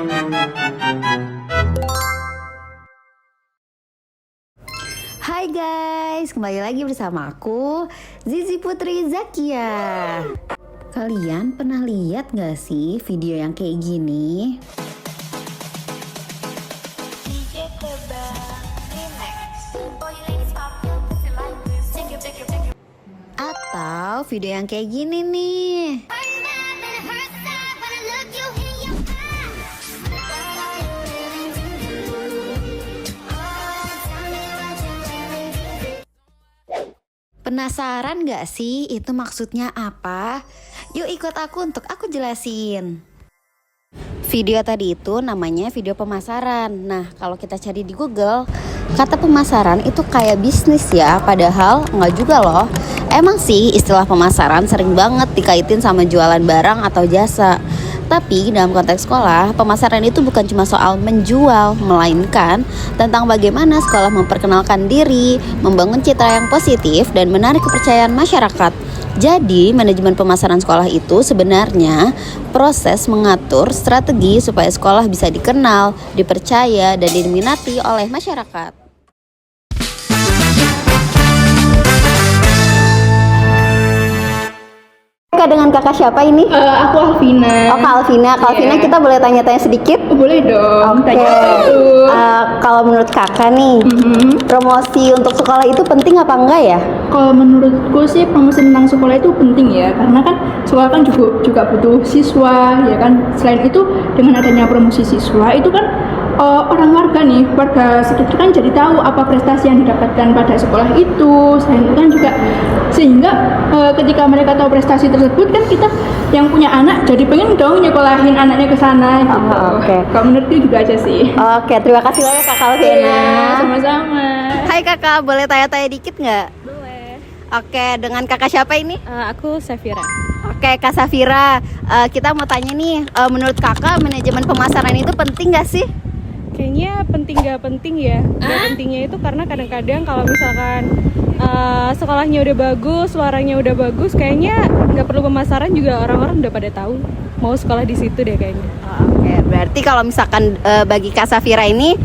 Hai guys, kembali lagi bersama aku, Zizi Putri Zakia. Kalian pernah lihat gak sih video yang kayak gini? Atau video yang kayak gini nih. Penasaran gak sih itu maksudnya apa? Yuk ikut aku untuk aku jelasin. Video tadi itu namanya video pemasaran. Nah, kalau kita cari di Google, kata pemasaran itu kayak bisnis ya, padahal nggak juga loh. Emang sih istilah pemasaran sering banget dikaitin sama jualan barang atau jasa. Tapi dalam konteks sekolah, pemasaran itu bukan cuma soal menjual, melainkan tentang bagaimana sekolah memperkenalkan diri, membangun citra yang positif, dan menarik kepercayaan masyarakat. Jadi, manajemen pemasaran sekolah itu sebenarnya proses mengatur strategi supaya sekolah bisa dikenal, dipercaya, dan diminati oleh masyarakat. Dengan kakak siapa ini? Aku Alvina. Oh, Kak Alvina. Kak Alvina, kita boleh tanya-tanya sedikit? Boleh dong. Oke. Kalau menurut kakak nih, promosi untuk sekolah itu penting apa enggak ya? Kalau menurutku sih promosi tentang sekolah itu penting ya, karena kan sekolah kan juga butuh siswa ya kan. Selain itu, dengan adanya promosi siswa itu kan warga sekitar kan jadi tahu apa prestasi yang didapatkan pada sekolah itu. Selain itu kan juga sehingga ketika mereka tahu prestasi tersebut kan kita yang punya anak jadi pengen dong nyekolahin anaknya ke sana gitu. Kalau menurutku gitu aja sih. Oke, terima kasih banyak Kak Alvina. Sama-sama. Hai Kakak, boleh tanya-tanya dikit nggak? Boleh. Oke, dengan Kakak siapa ini? Aku Safira. Oke, Kak Safira, kita mau tanya nih, menurut Kakak manajemen pemasaran itu penting nggak sih? Kayaknya penting gak penting ya. Gak pentingnya itu karena kadang-kadang kalau misalkan sekolahnya udah bagus, suaranya udah bagus, kayaknya nggak perlu pemasaran juga orang-orang udah pada tahu mau sekolah di situ deh kayaknya. Oke, berarti kalau misalkan bagi Kak Safira ini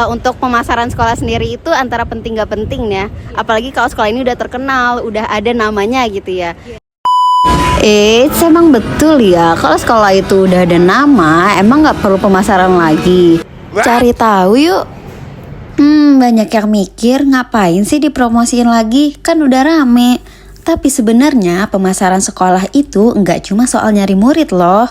untuk pemasaran sekolah sendiri itu antara penting gak penting ya. Apalagi kalau sekolah ini udah terkenal, udah ada namanya gitu ya. Emang betul ya, kalau sekolah itu udah ada nama, emang nggak perlu pemasaran lagi. Cari tahu yuk. Banyak yang mikir ngapain sih dipromosiin lagi, kan udah rame. Tapi sebenarnya pemasaran sekolah itu nggak cuma soal nyari murid loh.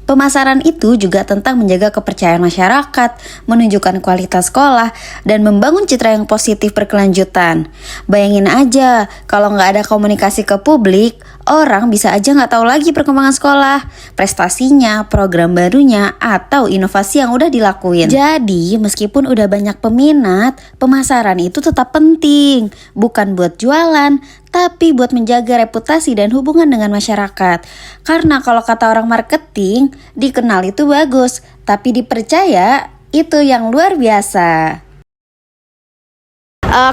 Pemasaran itu juga tentang menjaga kepercayaan masyarakat, menunjukkan kualitas sekolah, dan membangun citra yang positif berkelanjutan. Bayangin aja, kalau nggak ada komunikasi ke publik, orang bisa aja nggak tahu lagi perkembangan sekolah, prestasinya, program barunya, atau inovasi yang udah dilakuin. Jadi, meskipun udah banyak peminat, pemasaran itu tetap penting. Bukan buat jualan, tapi buat menjaga reputasi dan hubungan dengan masyarakat. Karena kalau kata orang marketing, dikenal itu bagus, tapi dipercaya itu yang luar biasa.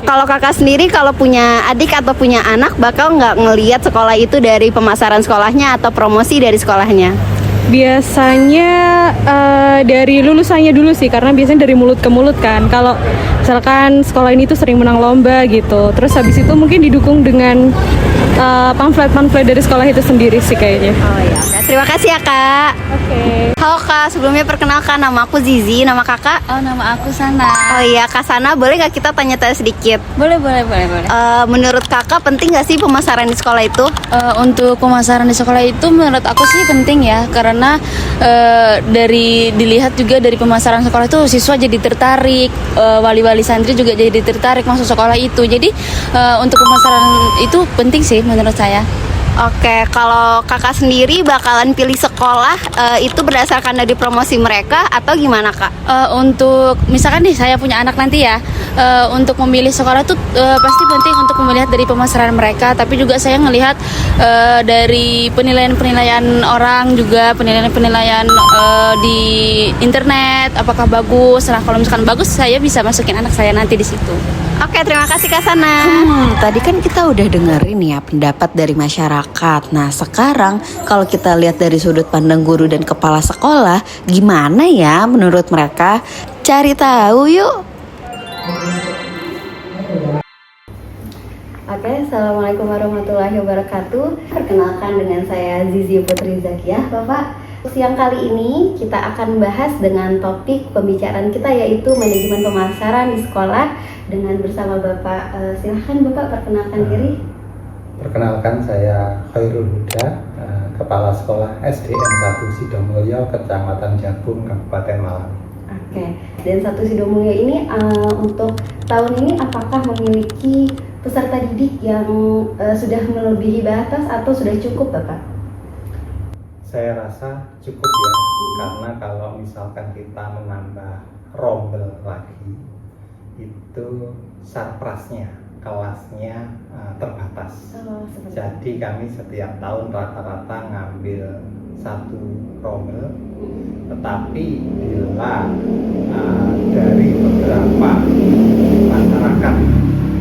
Kalau kakak sendiri, kalau punya adik atau punya anak, bakal nggak ngelihat sekolah itu dari pemasaran sekolahnya atau promosi dari sekolahnya? Biasanya dari lulusannya dulu sih, karena biasanya dari mulut ke mulut kan. Kalau misalkan sekolah ini tuh sering menang lomba gitu, terus habis itu mungkin didukung dengan pamflet-pamflet dari sekolah itu sendiri sih kayaknya. Oh ya, terima kasih ya Kak. Oke. Halo Kak, sebelumnya perkenalkan, nama aku Zizi, nama Kakak? Oh, nama aku Sana. Oh iya, Kak Sana, boleh nggak kita tanya-tanya sedikit? Boleh. Menurut Kakak penting nggak sih pemasaran di sekolah itu? Untuk pemasaran di sekolah itu menurut aku sih penting ya, karena dari dilihat juga dari pemasaran sekolah itu siswa jadi tertarik, wali-wali santri juga jadi tertarik masuk sekolah itu. Jadi untuk pemasaran itu penting sih menurut saya. Oke, kalau kakak sendiri bakalan pilih sekolah itu berdasarkan dari promosi mereka atau gimana Kak? Untuk misalkan nih saya punya anak nanti ya, untuk memilih sekolah tuh pasti penting untuk melihat dari pemasaran mereka, tapi juga saya ngelihat dari penilaian-penilaian orang juga, penilaian-penilaian di internet apakah bagus. Nah kalau misalkan bagus, saya bisa masukin anak saya nanti di situ. Oke, terima kasih Kak Sana. Tadi kan kita udah dengerin ya pendapat dari masyarakat. Nah, sekarang kalau kita lihat dari sudut pandang guru dan kepala sekolah, gimana ya menurut mereka? Cari tahu yuk. Oke, Assalamualaikum warahmatullahi wabarakatuh. Perkenalkan dengan saya Zizi Putri Zakiyah, Bapak. Siang kali ini kita akan bahas dengan topik pembicaraan kita yaitu manajemen pemasaran di sekolah dengan bersama Bapak. Silahkan Bapak perkenalkan diri. Perkenalkan saya Khairul Huda, Kepala Sekolah SDN 1 Sidomulyo, Kecamatan Jabung, Kabupaten Malang. Oke, dan 1 Sidomulyo ini untuk tahun ini apakah memiliki peserta didik yang sudah melebihi batas atau sudah cukup Bapak? Saya rasa cukup ya, karena kalau misalkan kita menambah rombel lagi, itu sarprasnya, kelasnya terbatas. Jadi kami setiap tahun rata-rata ngambil 1 rombel, tetapi bila dari beberapa masyarakat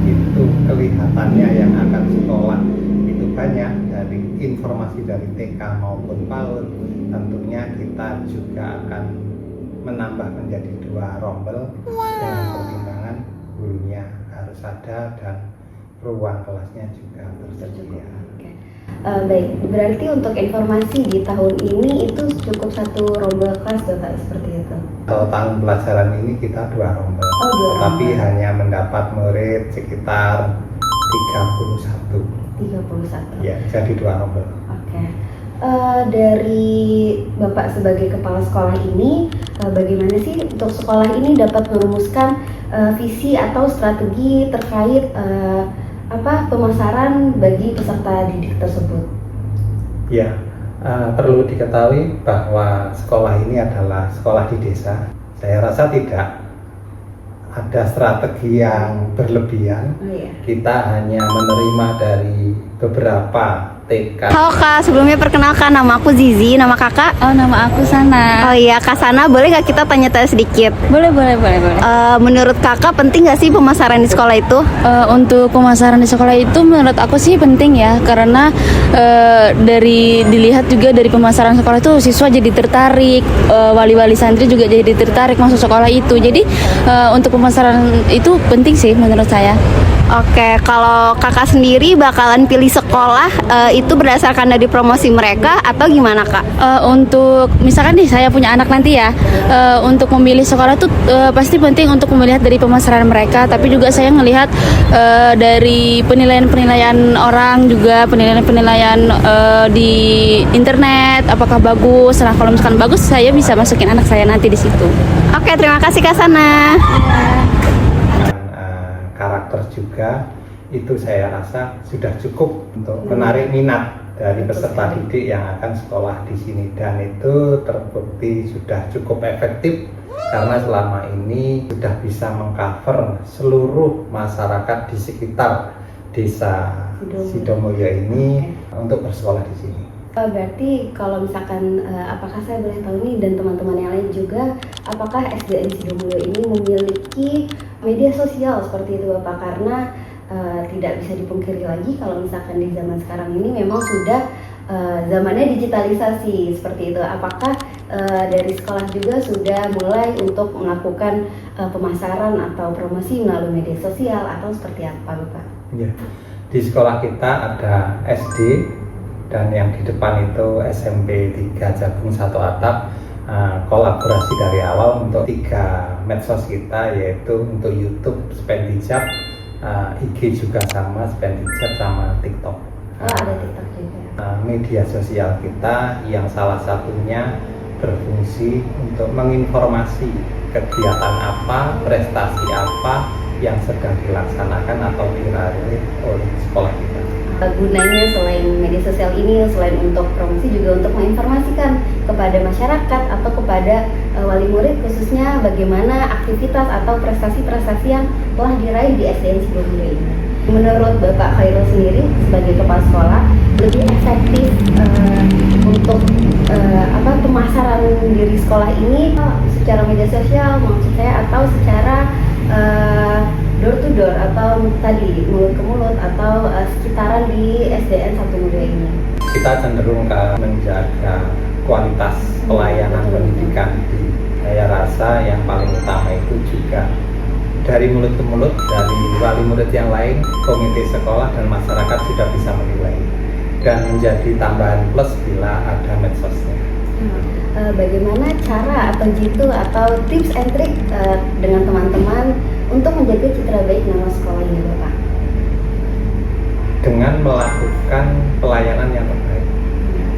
itu kelihatannya yang akan sekolah itu banyak, dari informasi dari TK maupun PAUD, tentunya kita juga akan menambah menjadi 2 rombel dengan pertimbangan gurunya harus ada dan ruang kelasnya juga tersedia. Baik, berarti untuk informasi di tahun ini itu cukup 1 rombel kelas Bapak, seperti itu? Kalau tahun pelajaran ini kita 2 rombel, tapi hanya mendapat murid sekitar 31. Ya, jadi 2 rombel. Oke. Dari Bapak sebagai kepala sekolah ini, bagaimana sih untuk sekolah ini dapat merumuskan visi atau strategi terkait pemasaran bagi peserta didik tersebut? Ya, perlu diketahui bahwa sekolah ini adalah sekolah di desa. Saya rasa tidak ada strategi yang berlebihan. Kita hanya menerima dari beberapa TK. Halo Kak, sebelumnya perkenalkan, nama aku Zizi, nama Kakak? Oh, nama aku Sana. Oh iya, Kak Sana, boleh nggak kita tanya-tanya sedikit? Boleh. Menurut Kakak penting nggak sih pemasaran di sekolah itu? Untuk pemasaran di sekolah itu menurut aku sih penting ya, karena dari dilihat juga dari pemasaran sekolah itu siswa jadi tertarik, wali-wali santri juga jadi tertarik masuk sekolah itu. Jadi untuk pemasaran itu penting sih menurut saya. Oke, kalau Kakak sendiri bakalan pilih sekolah itu berdasarkan dari promosi mereka atau gimana Kak? Untuk misalkan nih saya punya anak nanti ya, untuk memilih sekolah tuh pasti penting untuk melihat dari pemasaran mereka, tapi juga saya ngelihat dari penilaian-penilaian orang, juga penilaian-penilaian di internet apakah bagus. Nah, kalau misalkan bagus saya bisa masukin anak saya nanti di situ. Oke, terima kasih Kak Sana. Karakter juga itu saya rasa sudah cukup untuk menarik minat dari peserta didik yang akan sekolah di sini, dan itu terbukti sudah cukup efektif karena selama ini sudah bisa mengcover seluruh masyarakat di sekitar desa Sidomulyo ini untuk bersekolah di sini. Berarti kalau misalkan apakah saya boleh tahu nih dan teman-teman yang lain juga, apakah SDN Sidomulyo ini memiliki media sosial seperti itu Bapak? Karena tidak bisa dipungkiri lagi kalau misalkan di zaman sekarang ini memang sudah zamannya digitalisasi seperti itu. Apakah dari sekolah juga sudah mulai untuk melakukan pemasaran atau promosi melalui media sosial atau seperti apa Bapak? Ya, di sekolah kita ada SD dan yang di depan itu SMP 3 Jabung 1 Atap. Kolaborasi dari awal untuk 3 medsos kita, yaitu untuk YouTube Spendijab, IG juga sama Spendijab, sama TikTok. Ada TikTok juga. Media sosial kita yang salah satunya berfungsi untuk menginformasi kegiatan apa, prestasi apa yang sedang dilaksanakan atau diraih oleh sekolah kita. Gunanya selain media sosial ini, selain untuk promosi juga untuk menginformasikan kepada masyarakat atau kepada wali murid khususnya bagaimana aktivitas atau prestasi-prestasi yang telah diraih di SDN Sidomulyo ini. Menurut Bapak Khairul sendiri sebagai kepala sekolah, lebih efektif untuk pemasaran diri sekolah ini secara media sosial maksud saya, atau secara door to door atau tadi mulut ke mulut atau sekitaran di SDN 1 Mulia ini? Kita cenderung ke menjaga kualitas pelayanan pendidikan. Saya rasa yang paling utama itu juga dari mulut ke mulut, dari wali murid yang lain, komite sekolah dan masyarakat sudah bisa menilai dan menjadi tambahan plus bila ada medsosnya. Bagaimana cara atau jitu atau tips and trick dengan teman-teman untuk menjaga citra baik nama sekolah ini, Bapak? Dengan melakukan pelayanan yang terbaik,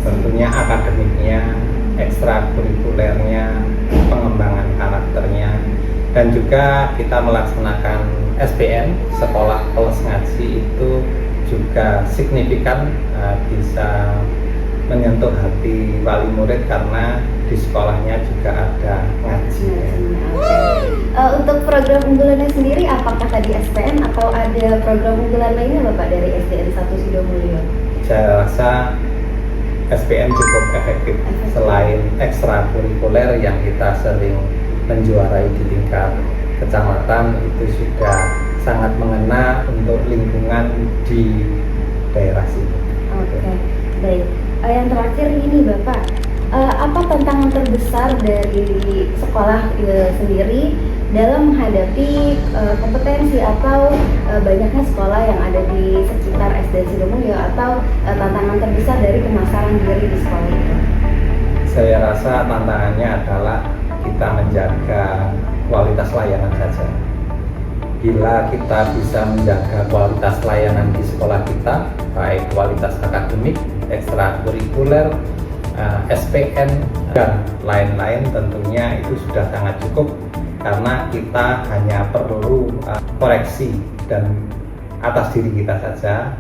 tentunya akademiknya, ekstrakurikulernya, pengembangan karakternya, dan juga kita melaksanakan SPM, sekolah plus ngaji, itu juga signifikan bisa menyentuh hati wali murid karena di sekolahnya juga ada ngaji. Untuk program unggulannya sendiri, apakah tadi SPM atau ada program unggulan lainnya Bapak dari SDN 1 Sidomulyo? Saya rasa SPM cukup efektif. Selain ekstrakurikuler yang kita sering menjuarai di tingkat kecamatan, itu sudah sangat mengena untuk lingkungan di daerah sini. Oke, baik. Yang terakhir ini Bapak, apa tantangan terbesar dari sekolah sendiri dalam menghadapi kompetensi atau banyaknya sekolah yang ada di sekitar SDN Sidomulyo, atau tantangan terbesar dari pemasaran diri di sekolah itu? Saya rasa tantangannya adalah kita menjaga kualitas layanan saja. Bila kita bisa menjaga kualitas layanan di sekolah kita, baik kualitas akademik, ekstrakurikuler, SPN, dan lain-lain, tentunya itu sudah sangat cukup karena kita hanya perlu koreksi dan atas diri kita saja,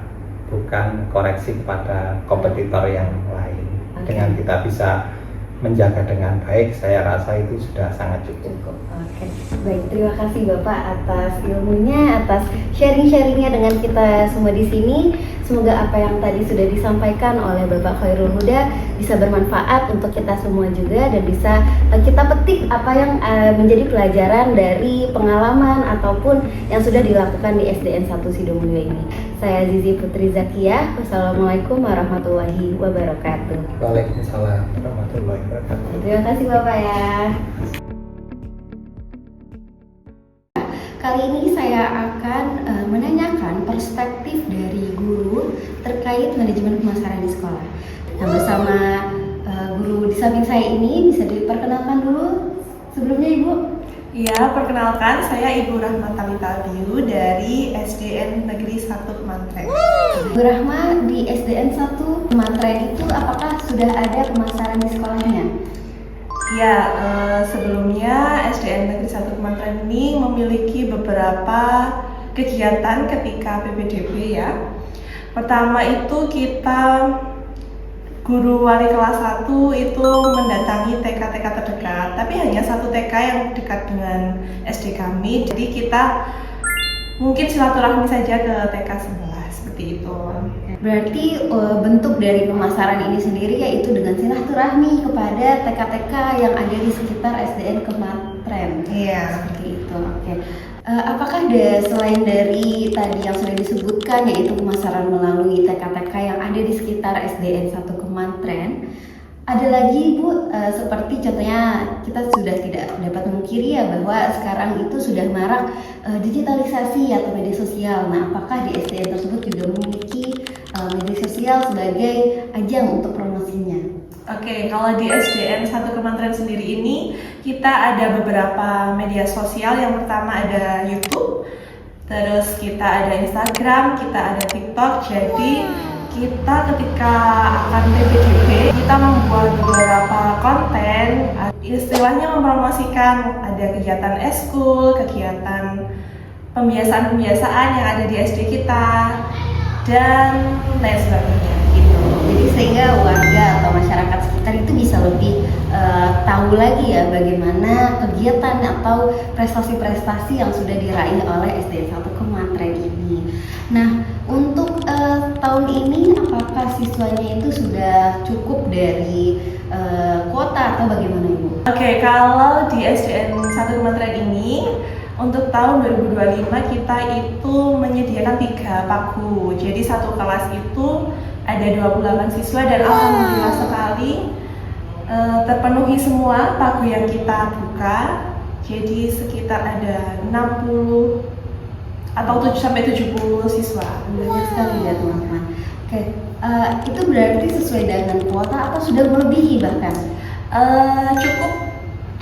bukan koreksi kepada kompetitor yang lain. Dengan kita bisa menjaga dengan baik, saya rasa itu sudah sangat cukup. Oke, baik, terima kasih Bapak atas ilmunya, atas sharing-sharingnya dengan kita semua di sini. Semoga apa yang tadi sudah disampaikan oleh Bapak Khairul Huda bisa bermanfaat untuk kita semua juga, dan bisa kita petik apa yang menjadi pelajaran dari pengalaman ataupun yang sudah dilakukan di SDN 1 Sidomulyo ini. Saya Zizi Putri Zakiyah. Wassalamualaikum warahmatullahi wabarakatuh. Waalaikumsalam warahmatullahi wabarakatuh. Terima kasih Bapak ya. Kali ini saya akan menanyakan perspektif dari guru terkait manajemen pemasaran di sekolah. Nah, bersama guru di samping saya ini, bisa diperkenalkan dulu sebelumnya Ibu? Ya, perkenalkan, saya Ibu Rahma Talita Biu dari SDN Negeri 1 Kemantren. Bu Rahma, di SDN 1 Kemantren itu apakah sudah ada pemasaran di sekolahnya? Ya, sebelumnya SDN Negeri 1 Kemantren ini memiliki beberapa kegiatan ketika PPDB ya. Pertama itu kita guru wali kelas 1 itu mendatangi TK-TK terdekat, tapi hanya satu TK yang dekat dengan SD kami. Jadi kita mungkin silaturahmi saja ke TK sebelah, seperti itu. Berarti bentuk dari pemasaran ini sendiri yaitu dengan silaturahmi kepada TK-TK yang ada di sekitar SDN Kemantren. Iya, seperti itu. Oke. Apakah ada selain dari tadi yang sudah disebutkan yaitu pemasaran melalui TK-TK yang ada di sekitar SDN 1 Kemantren, ada lagi Bu, seperti contohnya kita sudah tidak dapat memungkiri ya bahwa sekarang itu sudah marak digitalisasi atau media sosial. Nah, apakah di SDN tersebut juga memiliki media sosial sebagai ajang untuk promosinya? Oke, kalau di SDN 1 Kemantren sendiri ini kita ada beberapa media sosial. Yang pertama ada YouTube, terus kita ada Instagram, kita ada TikTok. Jadi kita ketika akan PPDB kita membuat beberapa konten, istilahnya mempromosikan ada kegiatan eskul, kegiatan pembiasaan-pembiasaan yang ada di SD kita, dan lain sebagainya. Jadi sehingga warga atau masyarakat sekitar itu bisa lebih tahu lagi ya bagaimana kegiatan atau prestasi-prestasi yang sudah diraih oleh SDN 1 Kemantren ini. Nah, untuk tahun ini apakah siswanya itu sudah cukup dari kuota atau bagaimana Ibu? Oke, kalau di SDN 1 Kemantren ini Untuk tahun 2025 kita itu menyediakan 3 paku. Jadi satu kelas itu ada 28 siswa dan alhamdulillah sekali terpenuhi semua paku yang kita buka. Jadi sekitar ada 60 atau 7-70 siswa. Banyak sekali ya teman-teman. Oke, itu berarti sesuai dengan kuota atau sudah melebihi bahkan? Cukup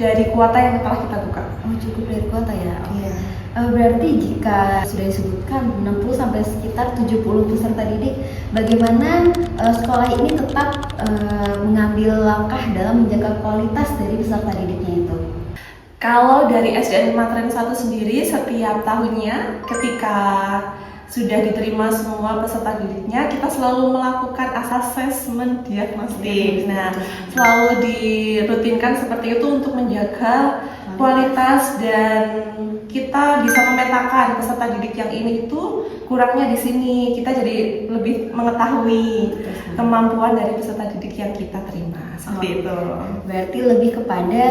dari kuota yang telah kita buka. Oh, cukup dari kuota ya. Oke. Berarti jika sudah disebutkan 60 sampai sekitar 70 peserta didik, bagaimana sekolah ini tetap mengambil langkah dalam menjaga kualitas dari peserta didiknya itu? Kalau dari SDN Kemantren 1 sendiri, setiap tahunnya ketika sudah diterima semua peserta didiknya, kita selalu melakukan asesmen diagnostik. Nah, selalu dirutinkan seperti itu untuk menjaga kualitas dan kita bisa memetakan peserta didik yang ini itu kurangnya di sini. Kita jadi lebih mengetahui kemampuan dari peserta didik yang kita terima. Seperti itu. Berarti lebih kepada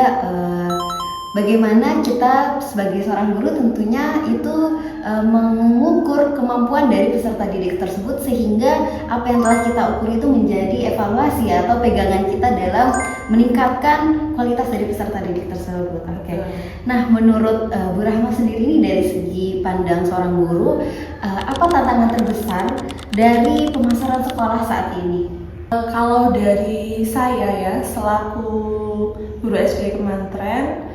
bagaimana kita sebagai seorang guru tentunya itu mengukur kemampuan dari peserta didik tersebut sehingga apa yang telah kita ukur itu menjadi evaluasi atau pegangan kita dalam meningkatkan kualitas dari peserta didik tersebut. Oke. Nah, menurut Bu Rahma sendiri ini dari segi pandang seorang guru, apa tantangan terbesar dari pemasaran sekolah saat ini? Kalau dari saya ya, selaku guru SD Kemantren,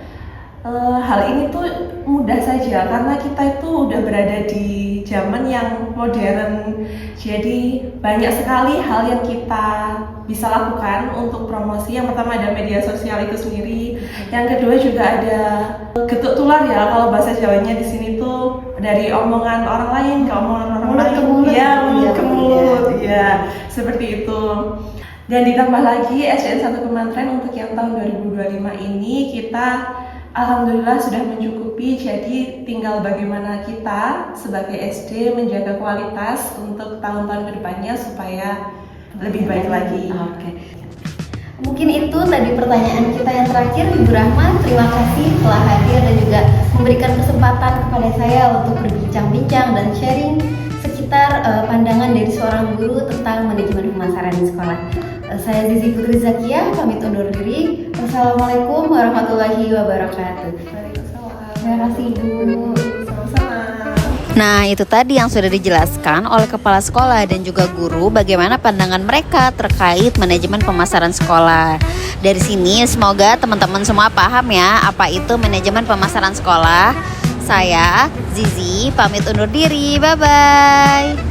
hal ini tuh mudah saja karena kita itu udah berada di zaman yang modern. Jadi banyak sekali hal yang kita bisa lakukan untuk promosi. Yang pertama ada media sosial itu sendiri. Yang kedua juga ada getuk tular ya, kalau bahasa Jawanya di sini tuh dari omongan orang lain ke omongan orang lain. Ya, mulut ke mulut. Ya, seperti itu. Dan ditambah lagi SDN 1 Kemantren untuk yang tahun 2025 ini kita alhamdulillah sudah mencukupi, jadi tinggal bagaimana kita sebagai SD menjaga kualitas untuk tahun-tahun kedepannya supaya lebih baik lagi. Oke. Mungkin itu tadi pertanyaan kita yang terakhir, Ibu Rahma. Terima kasih telah hadir dan juga memberikan kesempatan kepada saya untuk berbincang-bincang dan sharing sekitar pandangan dari seorang guru tentang manajemen pemasaran di sekolah. Saya Zizi Putri Zakia, pamit undur diri. Wassalamualaikum warahmatullahi wabarakatuh. Terima kasih Ibu. Sama-sama. Nah, itu tadi yang sudah dijelaskan oleh kepala sekolah dan juga guru bagaimana pandangan mereka terkait manajemen pemasaran sekolah. Dari sini semoga teman-teman semua paham ya apa itu manajemen pemasaran sekolah. Saya Zizi pamit undur diri. Bye bye.